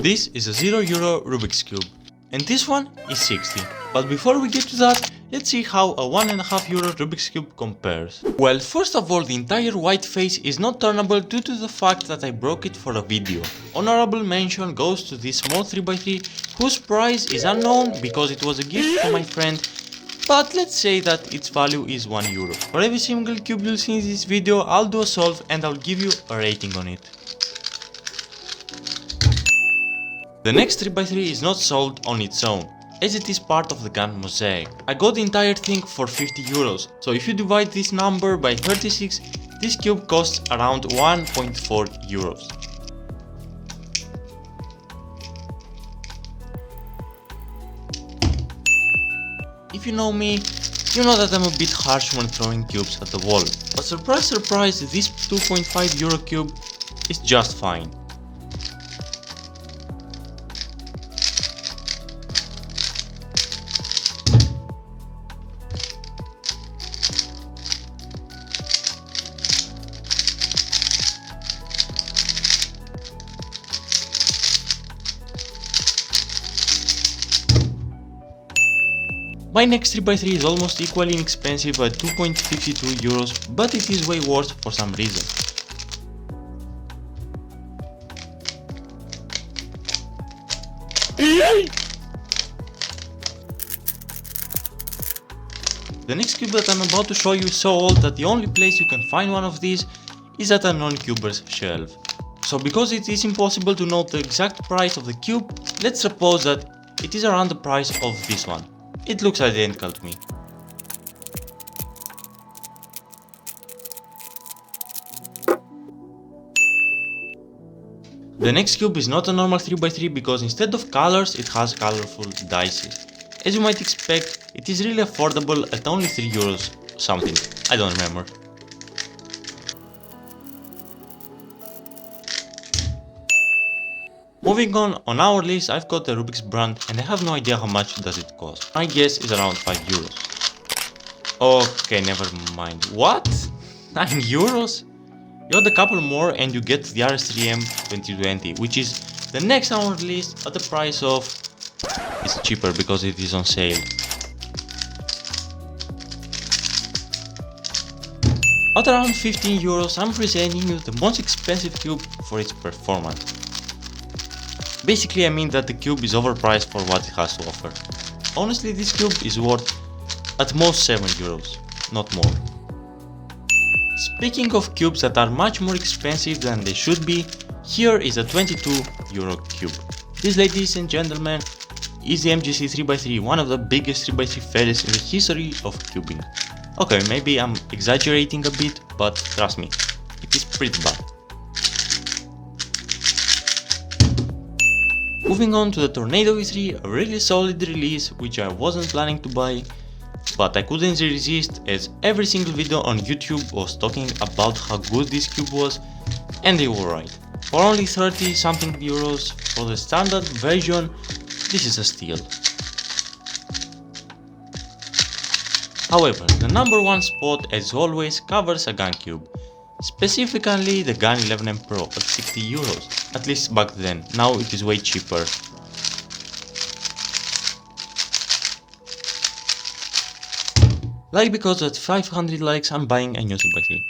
This is a €0 Rubik's Cube, and this one is 60. But before we get to that, let's see how a €1.5 Rubik's Cube compares. Well, first of all, the entire white face is not turnable due to the fact that I broke it for a video. Honorable mention goes to this small 3x3 whose price is unknown because it was a gift from my friend, but let's say that its value is €1. For every single cube you'll see in this video, I'll do a solve and I'll give you a rating on it. The next 3x3 is not sold on its own, as it is part of the gun mosaic. I got the entire thing for €50, so if you divide this number by 36, this cube costs around €1.4. If you know me, you know that I'm a bit harsh when throwing cubes at the wall, but surprise surprise, this €2.5 cube is just fine. My next 3x3 is almost equally inexpensive at €2.52, but it is way worse for some reason. The next cube that I'm about to show you is so old that the only place you can find one of these is at a non-cuber's shelf. So because it is impossible to know the exact price of the cube, let's suppose that it is around the price of this one. It looks identical to me. The next cube is not a normal 3x3 because instead of colors it has colorful dices. As you might expect, it is really affordable at only €3 something, I don't remember. Moving on our list, I've got the Rubik's brand and I have no idea how much does it cost. My guess is around €5. Okay, never mind. What? €9? You add a couple more and you get the RS3M 2020, which is the next on our list at the price of... It's cheaper because it is on sale. At around €15, I'm presenting you the most expensive cube for its performance. Basically, I mean that the cube is overpriced for what it has to offer. Honestly, this cube is worth at most €7, not more. Speaking of cubes that are much more expensive than they should be, here is a €22 cube. This, ladies and gentlemen, is the MGC 3x3, one of the biggest 3x3 failures in the history of cubing. Okay, maybe I'm exaggerating a bit, but trust me, it is pretty bad. Moving on to the Tornado V3, a really solid release which I wasn't planning to buy, but I couldn't resist as every single video on YouTube was talking about how good this cube was, and they were right. For only 30 something euros for the standard version, this is a steal. However, the number one spot as always covers a gun cube. Specifically the Gun 11M Pro at €60, at least back then, now it is way cheaper. Like because at 500 likes I'm buying a new 3x3.